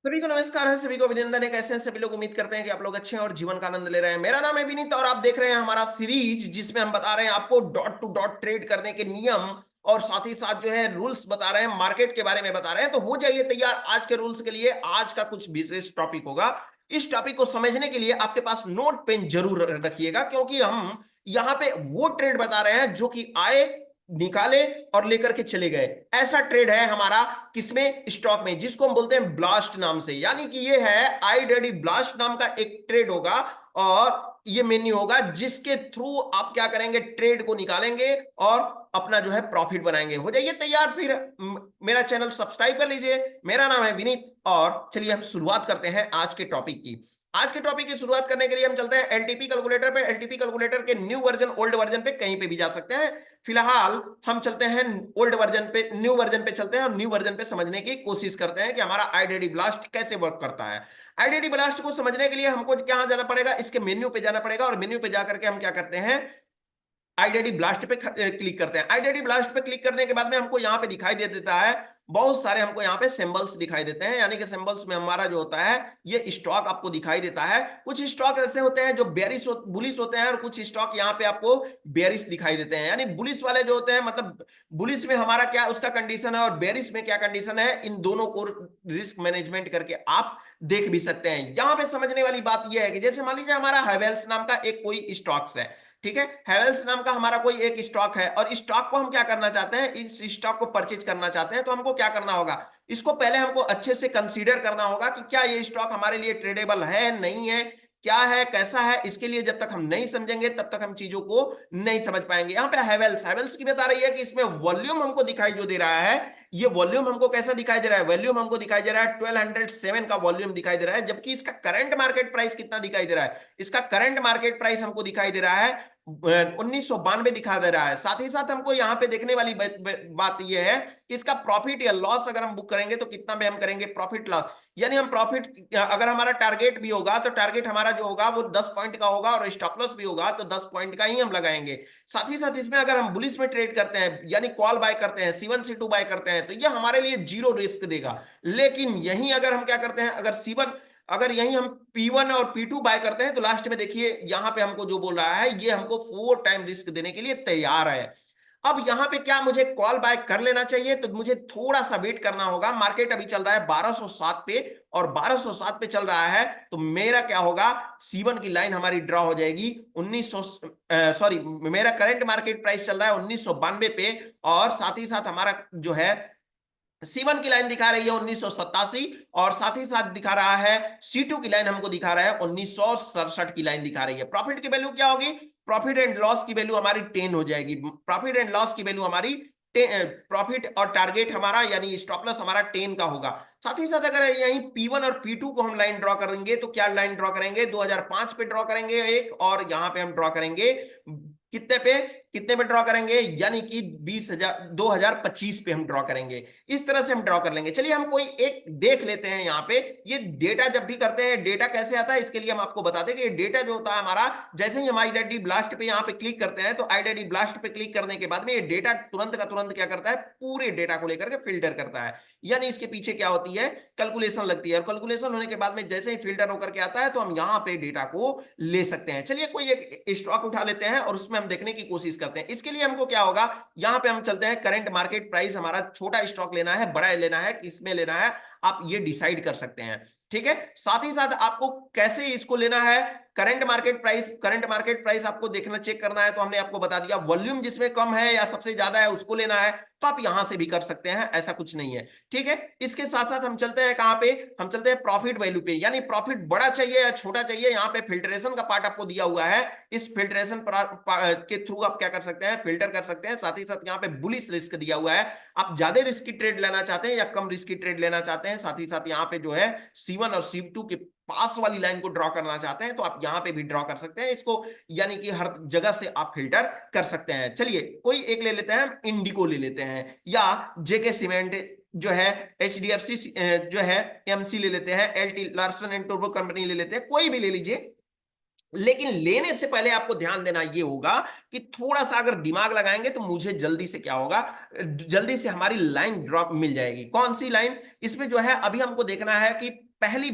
सभी को नमस्कार है, सभी को अभिनंदन है। कैसे हैं सभी लोग? उम्मीद करते हैं कि आप लोग अच्छे हैं और जीवन का आनंद ले रहे हैं। मेरा नाम है विनीत और आप देख रहे हैं हमारा सीरीज जिसमें हम बता रहे हैं आपको डॉट टू डॉट ट्रेड करने के नियम और साथ ही साथ जो है रूल्स बता रहे हैं, मार्केट के बारे में बता रहे हैं। तो हो जाइए तैयार आज के रूल्स के लिए। आज का कुछ विशेष टॉपिक होगा। इस टॉपिक को समझने के लिए आपके पास नोट पेन जरूर रखिएगा, क्योंकि हम यहाँ पे वो ट्रेड बता रहे हैं जो कि आए, निकाले और लेकर के चले गए। ऐसा ट्रेड है हमारा किसमें? स्टॉक में, जिसको हम बोलते हैं ब्लास्ट नाम से। यानी कि ये है आईडेडी ब्लास्ट नाम का एक ट्रेड होगा और ये मेन्यू होगा जिसके थ्रू आप क्या करेंगे? ट्रेड को निकालेंगे और अपना जो है प्रॉफिट बनाएंगे। हो जाइए तैयार फिर। मेरा चैनल सब्सक्राइब कर लीजिए। मेरा नाम है विनीत और चलिए हम शुरुआत करते हैं आज के टॉपिक की। आज के टॉपिक की शुरुआत करने के लिए हम चलते हैं एलटीपी कैलकुलेटर पे। एलटीपी कैलकुलेटर के न्यू वर्जन, ओल्ड वर्जन पे कहीं पे भी जा सकते हैं। फिलहाल हम चलते हैं ओल्ड वर्जन पे, न्यू वर्जन पे चलते हैं और न्यू वर्जन पे समझने की कोशिश करते हैं कि हमारा आईडीडी ब्लास्ट कैसे वर्क करता है। आईडीडी ब्लास्ट को समझने के लिए हमको कहां जाना पड़ेगा? इसके मेन्यू पे जाना पड़ेगा और मेन्यू पे जाकर के हम क्या करते हैं? आईडीडी ब्लास्ट पे क्लिक करते हैं। आईडीडी ब्लास्ट पे क्लिक करने के बाद में हमको यहाँ पे दिखाई दे देता है बहुत सारे, हमको यहाँ पे सिंबल्स दिखाई देते हैं। यानी कि सिंबल्स में हमारा जो होता है ये स्टॉक आपको दिखाई देता है। कुछ स्टॉक ऐसे होते हैं जो बेरिश बुलिश होते हैं और कुछ स्टॉक यहाँ पे आपको बेरिश दिखाई देते हैं। यानी बुलिश वाले जो होते हैं, मतलब बुलिश में हमारा क्या उसका कंडीशन है और बेरिश में क्या कंडीशन है, इन दोनों को रिस्क मैनेजमेंट करके आप देख भी सकते हैं। यहाँ पे समझने वाली बात यह है कि जैसे मान लीजिए हमारा हैवेल्स नाम का एक कोई स्टॉक्स है, ठीक है। हैवेल्स नाम का हमारा कोई एक स्टॉक है और स्टॉक को हम क्या करना चाहते हैं? इस स्टॉक को परचेज करना चाहते हैं। तो हमको क्या करना होगा? इसको पहले हमको अच्छे से कंसीडर करना होगा कि क्या ये स्टॉक हमारे लिए ट्रेडेबल है, नहीं है, क्या है, कैसा है। इसके लिए जब तक हम नहीं समझेंगे तब तक हम चीजों को नहीं समझ पाएंगे। यहाँ पे हैवेल्स हैवेल्स की बता रही है कि इसमें वॉल्यूम हमको दिखाई जो दे रहा है, ये वॉल्यूम हमको कैसा दिखाई दे रहा है? वॉल्यूम हमको दिखाई दे रहा है 1207 का वॉल्यूम दिखाई दे रहा है। जबकि इसका करंट मार्केट प्राइस कितना दिखाई दे रहा है? इसका करंट मार्केट प्राइस हमको दिखाई दे रहा है 1992 दिखा दे रहा है। साथ ही साथ हमको यहाँ पे देखने वाली बात यह है कि इसका प्रॉफिट या लॉस अगर हम बुक करेंगे तो कितना में हम करेंगे प्रॉफिट लॉस। यानी हम प्रॉफिट, अगर हमारा टारगेट भी होगा तो टारगेट हमारा जो होगा वो 10 पॉइंट का होगा और स्टॉप लॉस भी होगा तो 10 पॉइंट का ही हम लगाएंगे। साथ ही साथ इसमें अगर हम बुलिश में ट्रेड करते हैं यानी कॉल बाय करते हैं, C1 C2 बाय करते हैं, तो ये हमारे लिए जीरो रिस्क देगा। लेकिन यहीं अगर हम क्या करते हैं, अगर यहीं हम P1 और P2 बाय करते हैं तो लास्ट में देखिए यहां पे हमको जो बोल रहा है ये हमको 4 टाइम रिस्क देने के लिए तैयार है। अब यहां पे क्या मुझे कॉल बाय कर लेना चाहिए? तो मुझे थोड़ा सा वेट करना होगा। मार्केट अभी चल रहा है 1207 पे और 1207 पे चल रहा है तो मेरा क्या होगा? C1 की लाइन हमारी ड्रॉ हो जाएगी 1900, सॉरी, मेरा करंट मार्केट प्राइस चल रहा है 1992 पे और साथ ही साथ हमारा जो है C1 की लाइन दिखा रही है 1987 और साथ ही साथ दिखा रहा है C2 की लाइन हमको दिखा रहा है 1967 की लाइन दिखा रही है। प्रॉफिट की वैल्यू क्या होगी? प्रॉफिट एंड लॉस की वैल्यू हमारी 10 हो जाएगी। प्रॉफिट एंड लॉस की वैल्यू हमारी, प्रॉफिट और टारगेट हमारा यानी स्टॉप लॉस हमारा 10 का होगा। साथ ही साथ अगर यहीं P1 और P2 को हम लाइन ड्रॉ करेंगे तो क्या लाइन ड्रॉ करेंगे? 2005 पे ड्रॉ करेंगे एक, और यहां पे हम ड्रॉ करेंगे कितने पे ड्रॉ करेंगे? यानी कि 2025 पे हम ड्रॉ करेंगे। इस तरह से हम ड्रॉ कर लेंगे। चलिए हम कोई एक देख लेते हैं। यहाँ पे ये डेटा जब भी करते हैं, डेटा कैसे आता है इसके लिए हम आपको बता दें कि ये डेटा जो होता है हमारा, जैसे ही हम आईडीडी ब्लास्ट पे यहाँ पे क्लिक करते हैं तो आईडीडी ब्लास्ट पे क्लिक करने के बाद में ये डेटा तुरंत का तुरंत क्या करता है? पूरे डेटा को लेकर के फिल्टर करता है। यानी इसके पीछे क्या होती है? कैलकुलेशन लगती है और कैलकुलेशन होने के बाद में जैसे ही फिल्टर होकर के आता है तो हम यहाँ पे डेटा को ले सकते हैं। चलिए कोई एक स्टॉक उठा लेते हैं और उसमें हम देखने की कोशिश करते हैं। इसके लिए हमको क्या होगा? यहां पे हम चलते हैं करंट मार्केट प्राइस, हमारा छोटा स्टॉक लेना है, बड़ा लेना है, किसमें लेना है आप ये डिसाइड कर सकते हैं। ठीक है। साथ ही साथ आपको कैसे इसको लेना है? करंट मार्केट प्राइस आपको देखना, चेक करना है तो हमने आपको बता दिया। वॉल्यूम जिसमें कम है या सबसे ज्यादा है उसको लेना है तो आप यहां से भी कर सकते हैं, ऐसा कुछ नहीं है। ठीक है। इसके साथ साथ हम चलते हैं कहां पे? हम चलते हैं प्रॉफिट वैल्यू पे। यानी प्रॉफिट बड़ा चाहिए या छोटा चाहिए, यहाँ पे फिल्ट्रेशन का पार्ट आपको दिया हुआ है। इस फिल्ट्रेशन के थ्रू आप क्या कर सकते हैं? फिल्टर कर सकते हैं। साथ ही साथ यहाँ पे बुलिश रिस्क दिया हुआ है, आप ज्यादा रिस्क की ट्रेड लेना चाहते हैं या कम रिस्क की ट्रेड लेना चाहते हैं। साथ ही साथ यहाँ पे जो है C1 और C2 के पास वाली लाइन को ड्रॉ करना चाहते हैं तो आप यहां पे भी ड्रॉ कर सकते हैं इसको। यानी कि हर जगह से आप फिल्टर कर सकते हैं। चलिए कोई एक ले लेते हैं, इंडिको ले लेते हैं या जेके सीमेंट जो है, HDFC जो है, MC ले लेते हैं, LT Larsen and Toubro company ले लेते हैं, कोई भी ले लीजिए। लेकिन लेने से पहले आपको ध्यान देना यह होगा कि थोड़ा सा अगर दिमाग लगाएंगे तो मुझे जल्दी से क्या होगा? जल्दी से हमारी लाइन ड्रॉप मिल जाएगी। कौन सी लाइन? इसमें जो है अभी हमको देखना है कि पहली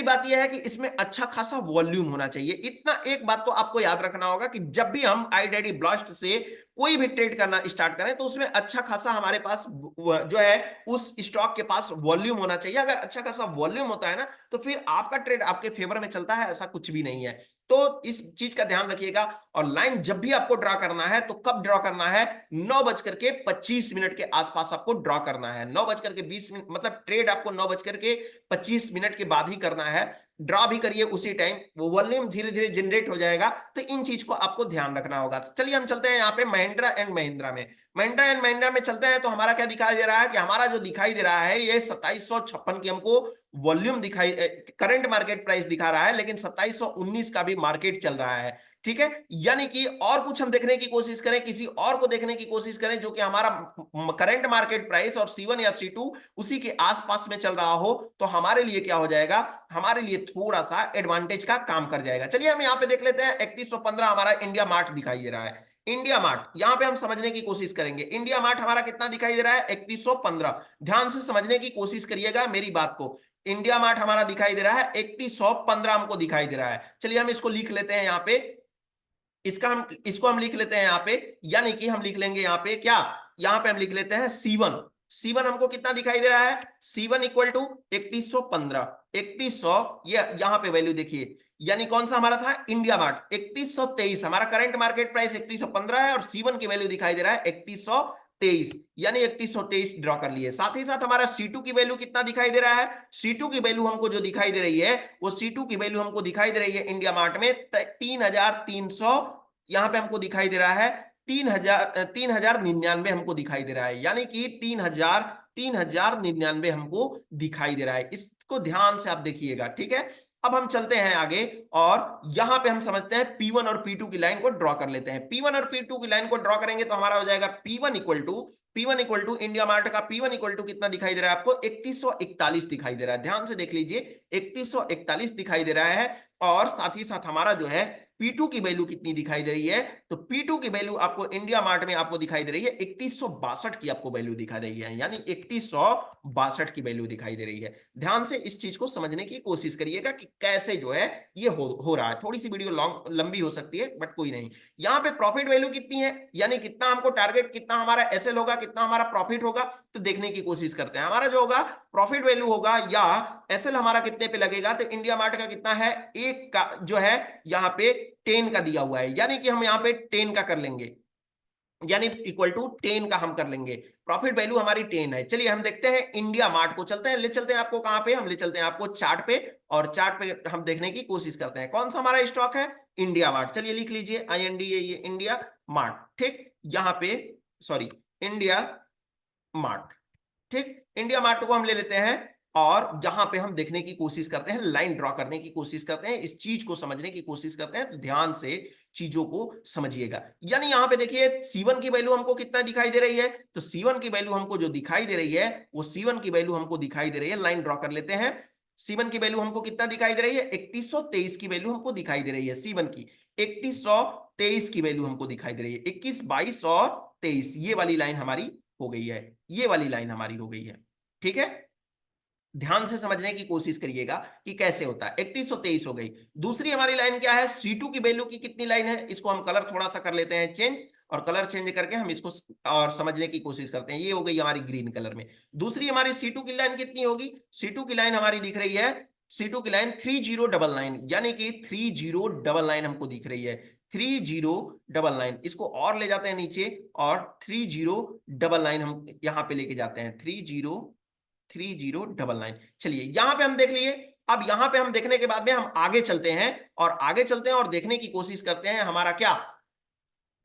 बात यह है कि इसमें अच्छा खासा वॉल्यूम होना चाहिए। इतना एक बात तो आपको याद रखना होगा कि जब भी हम iDaddy Blast से कोई भी ट्रेड करना स्टार्ट करें तो उसमें अच्छा खासा हमारे पास जो है उस स्टॉक के पास वॉल्यूम होना चाहिए। अगर अच्छा खासा वॉल्यूम होता है ना तो फिर आपका ट्रेड आपके फेवर में चलता है, ऐसा कुछ भी नहीं है। तो इस चीज का ध्यान रखिएगा। और लाइन जब भी आपको ड्रॉ करना है तो कब ड्रॉ करना है, 9:25 के आसपास आपको ड्रॉ करना है। 9:20 मतलब ट्रेड आपको 9:25 के बाद ही करना है। ड्रॉ भी करिए उसी टाइम, वो वॉल्यूम धीरे धीरे जनरेट हो जाएगा। तो इन चीज को आपको ध्यान रखना होगा। चलिए हम चलते हैं यहाँ पे महिंद्रा एंड महिंद्रा में। महिंद्रा एंड महिंद्रा में चलते हैं तो हमारा क्या दिखाई दे रहा है कि हमारा जो दिखाई दे रहा है ये 2756 की हमको वॉल्यूम दिखाई, करंट मार्केट प्राइस दिखा रहा है, लेकिन 2719 का भी मार्केट चल रहा है। ठीक है, यानी कि और कुछ हम देखने की कोशिश करें, किसी और को देखने की कोशिश करें जो कि हमारा करंट मार्केट प्राइस और C1 या C2 उसी के आसपास में चल रहा हो, तो हमारे लिए क्या हो जाएगा, हमारे लिए थोड़ा सा एडवांटेज का काम कर जाएगा। चलिए हम यहाँ पे देख लेते हैं 3115 हमारा इंडिया मार्ट दिखाई दे रहा है। इंडिया मार्ट यहां पे हम समझने की कोशिश करेंगे। इंडिया मार्ट हमारा कितना दिखाई दे रहा है, 3115। ध्यान से समझने की कोशिश करिएगा मेरी बात को। इंडिया मार्ट हमारा दिखाई दे रहा है 3115 हमको दिखाई दे रहा है। चलिए हम इसको लिख लेते हैं यहाँ पे, इसको हम लिख लेते हैं यहाँ पे, यानी कि हम लिख लेंगे यहाँ पे क्या, यहाँ पे हम लिख लेते हैं C1। C1 हमको कितना दिखाई दे रहा है, C1 इक्वल टू 3115, 3100, ये यहाँ पे वैल्यू देखिए, यानी कौन सा हमारा था, इंडिया मार्ट 3123। हमारा करंट मार्केट प्राइस 3115 है और C1 की वैल्यू दिखाई दे रहा है 3123, यानी 3123 ड्रॉ कर लिए। साथ ही साथ हमारा C2 की वैल्यू कितना दिखाई दे रहा है, C2 की वैल्यू हमको जो दिखाई दे रही है वो C2 की वैल्यू हमको दिखाई दे रही है इंडिया मार्ट में 3300, यहां पे हमको दिखाई दे रहा है 3099 हमको दिखाई दे रहा है, यानी कि 3099 हमको दिखाई दे रहा है। इसको ध्यान से आप देखिएगा, ठीक है। अब हम चलते हैं आगे और यहां पे हम समझते हैं P1 और P2 की लाइन को ड्रॉ कर लेते हैं। P1 और P2 की लाइन को ड्रॉ करेंगे तो हमारा हो जाएगा P1 equal to India mart का P1 इक्वल टू कितना दिखाई दे रहा है आपको, 3141 दिखाई दे रहा है। ध्यान से देख लीजिए 3141 दिखाई दे रहा है। और साथ ही साथ हमारा जो है P2 की वैल्यू कितनी दिखाई दे रही है, तो P2 की वैल्यू आपको इंडिया मार्ट में आपको दिखाई दे रही है 3162 की आपको वैल्यू दिखाई दे रही है, यानी 3162 की वैल्यू दिखाई दे रही है। ध्यान से इस चीज को समझने की कोशिश करिएगा कि कैसे जो है ये हो रहा है। थोड़ी सी वीडियो लंबी हो सकती है बट कोई नहीं। यहाँ पे प्रॉफिट वैल्यू कितनी है, यानी कितना हमको टारगेट, कितना हमारा एसएल होगा, कितना हमारा प्रॉफिट होगा, तो देखने की कोशिश करते हैं। हमारा जो होगा प्रॉफिट वैल्यू होगा या एसएल हमारा कितने पे लगेगा, तो इंडिया मार्ट का कितना है, एक का जो है यहाँ पे 10 का दिया हुआ है, यानी कि हम यहाँ पे 10 का कर लेंगे, यानी इक्वल टू 10 का हम कर लेंगे। प्रॉफिट वैल्यू हमारी 10 है। चलिए हम देखते हैं इंडिया मार्ट को, चलते हैं, ले चलते हैं आपको कहां पे, हम ले चलते हैं आपको चार्ट पे, और चार्ट पे हम देखने की कोशिश करते हैं कौन सा हमारा स्टॉक है, इंडिया मार्ट। चलिए लिख लीजिए INDA, ये इंडिया मार्ट, ठीक, यहां पे सॉरी इंडिया मार्ट, ठीक, इंडिया मार्ट को हम ले लेते हैं और यहां पे हम देखने की कोशिश करते हैं, लाइन ड्रॉ करने की कोशिश करते हैं, इस चीज को समझने की कोशिश करते हैं। तो ध्यान से चीजों को समझिएगा। यानी यहां पे देखिए C1 की वैल्यू हमको कितना दिखाई दे रही है, तो C1 की वैल्यू हमको जो दिखाई दे रही है वो C1 की वैल्यू हमको दिखाई दे रही है, लाइन ड्रॉ कर लेते हैं। C1 की वैल्यू हमको कितना दिखाई दे रही है, 3123 की वैल्यू हमको दिखाई दे रही है। C1 की 3123 की वैल्यू हमको दिखाई दे रही है, 21, 22 और 23, ये वाली लाइन हमारी हो गई है, ये वाली लाइन हमारी हो गई है, ठीक है। ध्यान से समझने की कोशिश करिएगा कि कैसे होता है। 3123 हो गई। दूसरी हमारी लाइन क्या है, C2 की वैल्यू की कितनी लाइन है, इसको हम कलर थोड़ा सा कर लेते हैं चेंज, और कलर चेंज करके हम इसको और समझने की कोशिश करते हैं। ये हो गई हमारी ग्रीन कलर में। दूसरी हमारी C2 की लाइन कितनी होगी, C2 की लाइन हमारी दिख रही है, C2 की लाइन 3099, यानी कि 3099 हमको दिख रही है, 3099। इसको और ले जाते हैं नीचे और 3099 हम यहां पे लेके जाते हैं, 3099। चलिए यहां पे हम देख लिए। अब यहां पे हम देखने के बाद में हम आगे चलते हैं और देखने की कोशिश करते हैं हमारा क्या,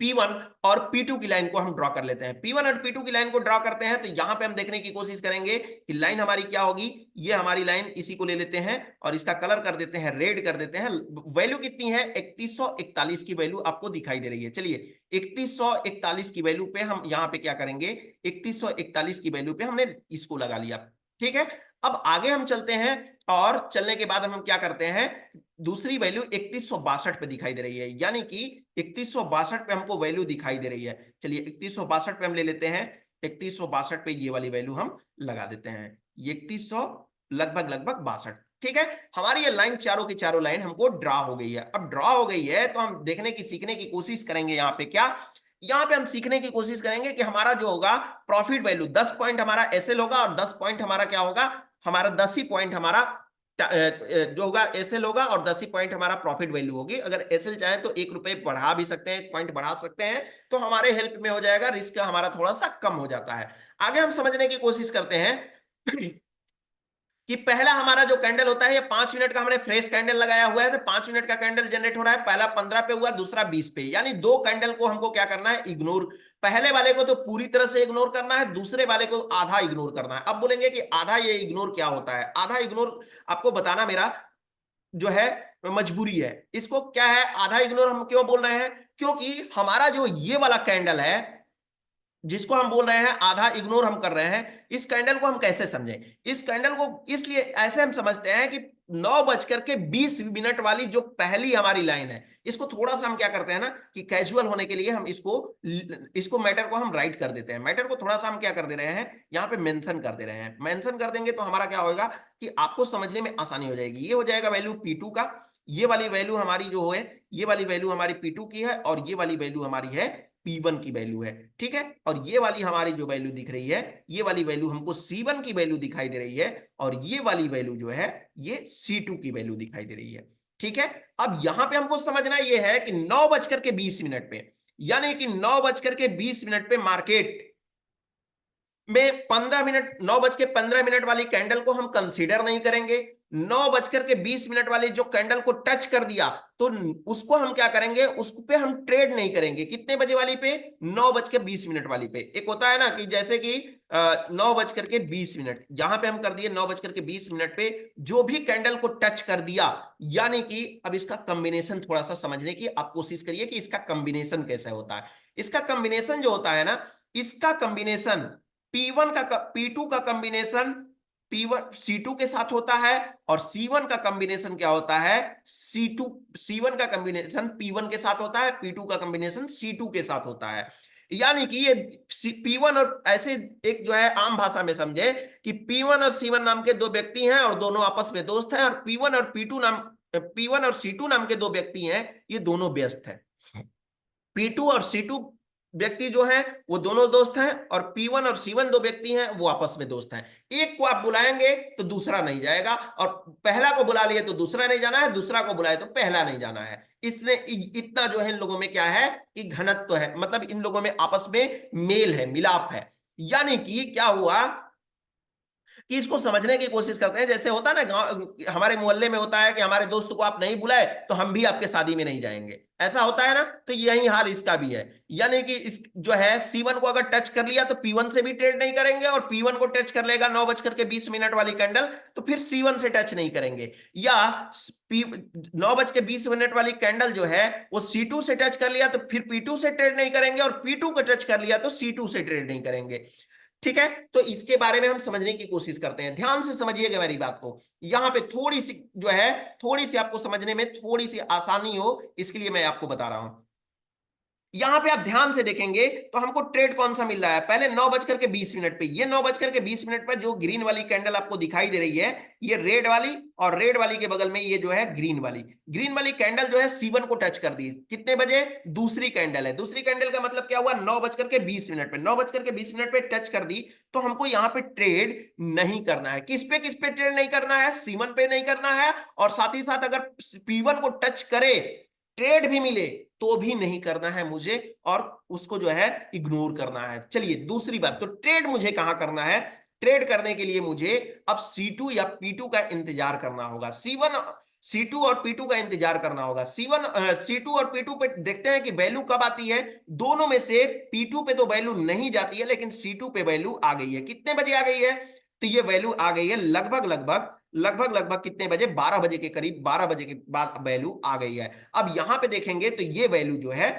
P1 और P2 की लाइन को हम ड्रॉ कर लेते हैं। P1 और P2 की लाइन को ड्रॉ करते हैं तो यहां पे हम देखने की कोशिश करेंगे कि लाइन हमारी क्या होगी, ये हमारी लाइन, इसी को ले लेते हैं और इसका कलर कर देते हैं, रेड कर देते हैं। वैल्यू कितनी है, 3141 की वैल्यू आपको दिखाई दे रही है। चलिए 3141 की वैल्यू पे हम यहां पे क्या करेंगे, 3141 की वैल्यू पे हमने इसको लगा लिया, ठीक है। अब आगे हम चलते हैं और चलने के बाद हम क्या करते हैं, दूसरी वैल्यू 3162 पे दिखाई दे रही है, यानी कि 3162 पे हमको वैल्यू दिखाई दे रही है। चलिए 3162 पे हम ले लेते हैं, 3162 पे ये वाली वैल्यू हम लगा देते हैं, ये 3162 लगभग लगभग 62। ठीक है, हमारी ये लाइन चारों की चारों लाइन हमको ड्रा हो गई है। अब ड्रा हो गई है तो हम देखने की सीखने की कोशिश करेंगे यहाँ पे क्या, यहाँ पे हम सीखने की कोशिश करेंगे कि हमारा जो होगा प्रॉफिट वैल्यू 10 पॉइंट हमारा एसएल होगा और 10 पॉइंट हमारा क्या होगा, हमारा 10 ही पॉइंट हमारा जो होगा एसएल होगा और 10 ही पॉइंट हमारा प्रॉफिट वैल्यू होगी। अगर एसएल चाहे तो 1 रुपए बढ़ा भी सकते हैं, 1 पॉइंट बढ़ा सकते हैं, तो हमारे हेल्प में हो जाएगा, रिस्क हमारा थोड़ा सा कम हो जाता है। आगे हम समझने की कोशिश करते हैं कि पहला हमारा जो कैंडल होता है, ये 5 मिनट का हमने फ्रेश कैंडल लगाया हुआ है, तो 5 मिनट का कैंडल जनरेट हो रहा है। पहला 15 पे हुआ, दूसरा 20 पे, यानी दो कैंडल को हमको क्या करना है, इग्नोर। पहले वाले को तो पूरी तरह से इग्नोर करना है, दूसरे वाले को आधा इग्नोर करना है। अब बोलेंगे कि आधा ये इग्नोर क्या होता है, आधा इग्नोर आपको बताना मेरा जो है मजबूरी है। इसको क्या है, आधा इग्नोर हम क्यों बोल रहे हैं, क्योंकि हमारा जो ये वाला कैंडल है जिसको हम बोल रहे हैं आधा इग्नोर हम कर रहे हैं, इस कैंडल को हम कैसे समझें, इस कैंडल को इसलिए ऐसे हम समझते हैं कि 9:20 वाली जो पहली हमारी लाइन है, इसको थोड़ा सा हम क्या करते हैं ना कि कैजुअल होने के लिए हम इसको मैटर को हम राइट कर देते हैं। मैटर को थोड़ा सा हम क्या कर दे रहे हैं, यहाँ पे मेंशन कर दे रहे हैं। मेंशन कर देंगे तो हमारा क्या होगा कि आपको समझने में आसानी हो जाएगी। ये हो जाएगा वैल्यू P2 का, ये वाली वैल्यू हमारी जो है, ये वाली वैल्यू हमारी P2 की है और ये वाली वैल्यू हमारी है P1 की वैल्यू है। ठीक है, और ये वाली हमारी जो वैल्यू दिख रही है, ये वाली वैल्यू हमको C1 की वैल्यू दिखाई दे रही है और ये वाली वैल्यू जो है ये C2 की वैल्यू दिखाई दे रही है। ठीक है, अब यहां पे हमको समझना यह है कि 9:20 पे, यानी कि 9:20 पे मार्केट में 15 मिनट, 9:15 वाली कैंडल को हम कंसीडर नहीं करेंगे। 9:20 वाली जो कैंडल को टच कर दिया तो उसको हम क्या करेंगे, उस पे हम ट्रेड नहीं करेंगे। कितने बजे वाली पे, 9:20 वाली पे। एक होता है ना कि जैसे कि 9:20 यहां पे हम कर दिए 9:20 पे, जो भी कैंडल को टच कर दिया, यानी कि अब इसका कॉम्बिनेशन थोड़ा सा समझने की आप कोशिश करिए कि इसका कॉम्बिनेशन कैसे होता है। इसका कॉम्बिनेशन जो होता है ना, इसका कॉम्बिनेशन P1 का P2 का कॉम्बिनेशन P1 C2 के साथ होता है और C1 का कॉम्बिनेशन क्या होता है, C1 का कॉम्बिनेशन P1 के साथ होता है, P2 का कॉम्बिनेशन C2 के साथ होता है। यानी कि ये P1 और ऐसे एक जो है आम भाषा में समझे कि P1 और C1 नाम के दो व्यक्ति हैं और दोनों आपस में दोस्त हैं, और P1 और C2 नाम के दो व्यक्ति हैं, ये दोनों व्यस्त हैं। P2 और C2 व्यक्ति जो हैं वो दोनों दोस्त हैं और P1 और C1 दो व्यक्ति हैं, वो आपस में दोस्त हैं। एक को आप बुलाएंगे तो दूसरा नहीं जाएगा, और पहला को बुला लिए तो दूसरा नहीं जाना है, दूसरा को बुलाए तो पहला नहीं जाना है। इसलिए इतना जो है इन लोगों में क्या है कि घनत्व है, मतलब इन लोगों में आपस में मेल है, मिलाप है। यानी कि क्या हुआ कि इसको समझने की कोशिश करते हैं। जैसे होता है ना गांव, हमारे मोहल्ले में होता है कि हमारे दोस्त को आप नहीं बुलाए तो हम भी आपके शादी में नहीं जाएंगे, ऐसा होता है ना। तो यही हाल इसका भी है, यानी कि इस जो है C1 को अगर टच कर लिया तो P1 से भी ट्रेड नहीं करेंगे, और P1 को टच कर लेगा 9:20 वाली कैंडल तो फिर C1 से टच नहीं करेंगे। या 9:20 वाली कैंडल जो है वो C2 से टच कर लिया तो फिर P2 से ट्रेड नहीं करेंगे, और P2 को टच कर लिया तो C2 से ट्रेड नहीं करेंगे। ठीक है, तो इसके बारे में हम समझने की कोशिश करते हैं। ध्यान से समझिएगा मेरी बात को, यहां पे थोड़ी सी जो है, थोड़ी सी आपको समझने में थोड़ी सी आसानी हो, इसके लिए मैं आपको बता रहा हूं। यहां पे आप ध्यान से देखेंगे तो हमको ट्रेड कौन सा मिल रहा है, पहले 9:20 पे, ये 9:20 पे जो ग्रीन वाली कैंडल आपको दिखाई दे रही है, ये रेड वाली, और रेड वाली के बगल में ये जो है ग्रीन वाली कैंडल जो है C1 को टच कर दी। कितने बजे, दूसरी कैंडल है, दूसरी कैंडल का मतलब क्या हुआ, 9:20 पे, 9:20 पे टच कर दी। तो हमको यहाँ पे ट्रेड नहीं करना है। किस पे ट्रेड नहीं करना है, C1 पे नहीं करना है, और साथ ही साथ अगर P1 को टच करे, ट्रेड भी मिले तो भी नहीं करना है मुझे, और उसको जो है इग्नोर करना है। चलिए दूसरी बात, तो ट्रेड मुझे कहां करना है, ट्रेड करने के लिए मुझे अब C2 या P2 का इंतजार करना होगा। C2 और P2 का इंतजार करना होगा। C2 और P2 पे देखते हैं कि वैल्यू कब आती है। दोनों में से P2 पे तो वैल्यू नहीं जाती है, लेकिन C2 पे वैल्यू आ गई है। कितने बजे आ गई है, तो ये वैल्यू आ गई है लगभग कितने बजे, 12 बजे के करीब, 12 बजे के बाद वैल्यू आ गई है। अब यहां पे देखेंगे तो ये वैल्यू जो है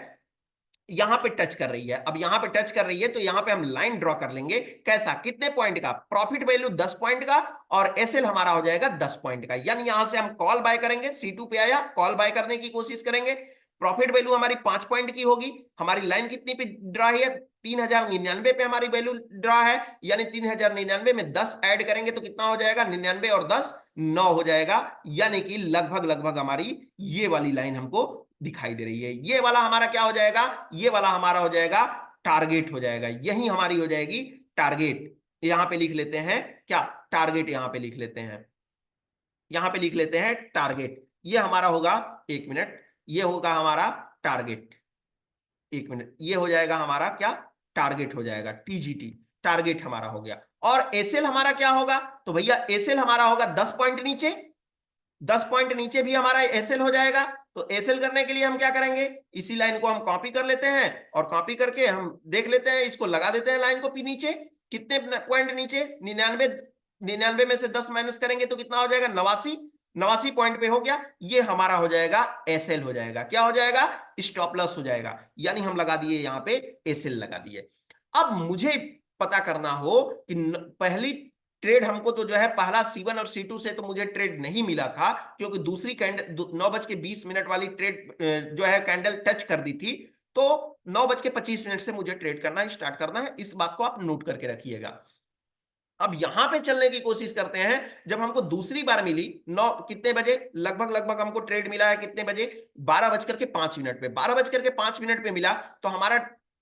यहां पे टच कर रही है। अब यहां पे टच कर रही है तो यहां पे हम लाइन ड्रॉ कर लेंगे। कैसा, कितने पॉइंट का, प्रॉफिट वैल्यू 10 पॉइंट का, और एसएल हमारा हो जाएगा 10 पॉइंट का। यानी यहां से हम कॉल बाय करेंगे, C2 पे आया, कॉल बाय करने की कोशिश करेंगे। प्रॉफिट वैल्यू हमारी 5 पॉइंट की होगी। हमारी लाइन कितनी पे ड्रा है, 3099 पे हमारी वैल्यू ड्रा है, यानी 3099 में 10 ऐड करेंगे तो कितना हो जाएगा, 99 और 10 9 हो जाएगा, यानी कि लगभग लगभग हमारी ये वाली लाइन हमको दिखाई दे रही है। ये वाला हमारा क्या हो जाएगा, ये वाला हमारा हो जाएगा टारगेट हो जाएगा, यही हमारी हो जाएगी टारगेट। यहां पे लिख लेते हैं क्या, टारगेट यहां पे लिख लेते हैं, यहां पे लिख लेते हैं टारगेट। ये हमारा होगा, एक मिनट, ये होगा हमारा टारगेट, एक मिनट, ये हो जाएगा हमारा क्या, टारगेट हो जाएगा, टीजीटी टारगेट हमारा हो गया। और एसएल हमारा क्या होगा, तो भैया एसएल हमारा होगा 10 पॉइंट नीचे, 10 पॉइंट नीचे भी हमारा एसएल हो जाएगा। तो एसएल करने के लिए हम क्या करेंगे, इसी लाइन को हम कॉपी कर लेते हैं और कॉपी करके हम देख लेते हैं, इसको लगा देते हैं लाइन को पी नीचे, कितने पॉइंट नीचे, 99, 99 में से 10 माइनस करेंगे तो कितना हो जाएगा, 89, 89 पॉइंट पे हो गया, ये हमारा हो जाएगा एसएल हो जाएगा, क्या हो जाएगा, स्टॉप लॉस हो जाएगा, यानी हम लगा दिए यहाँ पे एसएल लगा दिए। अब मुझे पता करना हो कि पहली ट्रेड हमको तो जो है पहला C1 और C2 से तो मुझे ट्रेड नहीं मिला था, क्योंकि दूसरी कैंडल 9:20 वाली ट्रेड जो है कैंडल टच कर दी थी, तो 9:25 से मुझे ट्रेड करना स्टार्ट करना है, इस बात को आप नोट करके रखिएगा। अब यहां पे चलने की कोशिश करते हैं, जब हमको दूसरी बार मिली 9 कितने बजे, लगभग लगभग हमको ट्रेड मिला है कितने बजे, 12:05 पे, 12:05 पे मिला, तो हमारा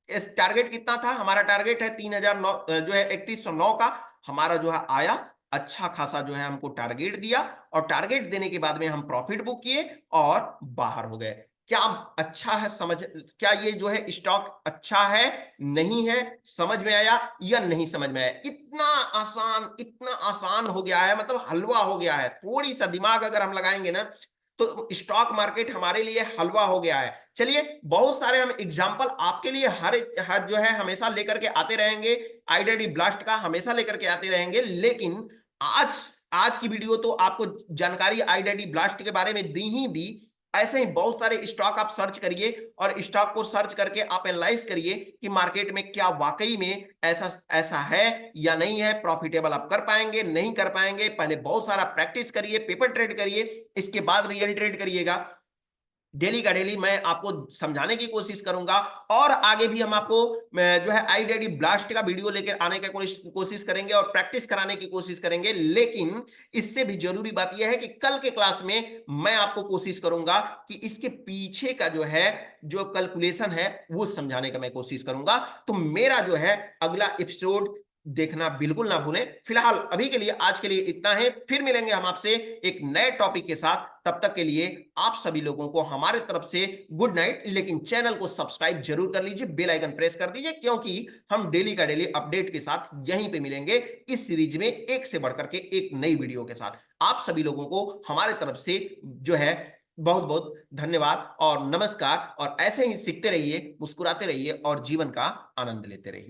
टारगेट कितना था, हमारा टारगेट है 3009 जो है 3109 का, हमारा जो है आया, अच्छा खासा जो है हमको टारगेट दिया, और टारगेट देने के बाद में हम प्रॉफिट बुक किए और बाहर हो गए। क्या अच्छा है, समझ, क्या ये जो है स्टॉक अच्छा है, नहीं है, समझ में आया या नहीं समझ में आया, इतना आसान हो गया है, मतलब हलवा हो गया है, थोड़ी सा दिमाग अगर हम लगाएंगे ना तो स्टॉक मार्केट हमारे लिए हलवा हो गया है। चलिए बहुत सारे हम एग्जांपल आपके लिए हर जो है हमेशा लेकर के आते रहेंगे, आईडीडी ब्लास्ट का हमेशा लेकर के आते रहेंगे, लेकिन आज आज की वीडियो तो आपको जानकारी आईडीडी ब्लास्ट के बारे में दी ही दी, ऐसे ही बहुत सारे स्टॉक आप सर्च करिए और स्टॉक को सर्च करके आप एनालाइज करिए कि मार्केट में क्या वाकई में ऐसा ऐसा है या नहीं है, प्रॉफिटेबल आप कर पाएंगे नहीं कर पाएंगे। पहले बहुत सारा प्रैक्टिस करिए, पेपर ट्रेड करिए, इसके बाद रियल ट्रेड करिएगा। डेली का डेली मैं आपको समझाने की कोशिश करूंगा, और आगे भी हम आपको जो है आईडीडी ब्लास्ट का वीडियो लेकर आने की कोशिश करेंगे और प्रैक्टिस कराने की कोशिश करेंगे। लेकिन इससे भी जरूरी बात यह है कि कल के क्लास में मैं आपको कोशिश करूंगा कि इसके पीछे का जो है जो कैलकुलेशन है वो समझाने का मैं कोशिश करूंगा। तो मेरा जो है अगला एपिसोड देखना बिल्कुल ना भूलें। फिलहाल अभी के लिए आज के लिए इतना है, फिर मिलेंगे हम आपसे एक नए टॉपिक के साथ। तब तक के लिए आप सभी लोगों को हमारे तरफ से गुड नाइट। लेकिन चैनल को सब्सक्राइब जरूर कर लीजिए, बेल आइकन प्रेस कर दीजिए, क्योंकि हम डेली का डेली अपडेट के साथ यहीं पे मिलेंगे इस सीरीज में, एक से बढ़कर के एक नई वीडियो के साथ। आप सभी लोगों को हमारे तरफ से जो है बहुत बहुत धन्यवाद और नमस्कार, और ऐसे ही सीखते रहिए, मुस्कुराते रहिए और जीवन का आनंद लेते रहिए।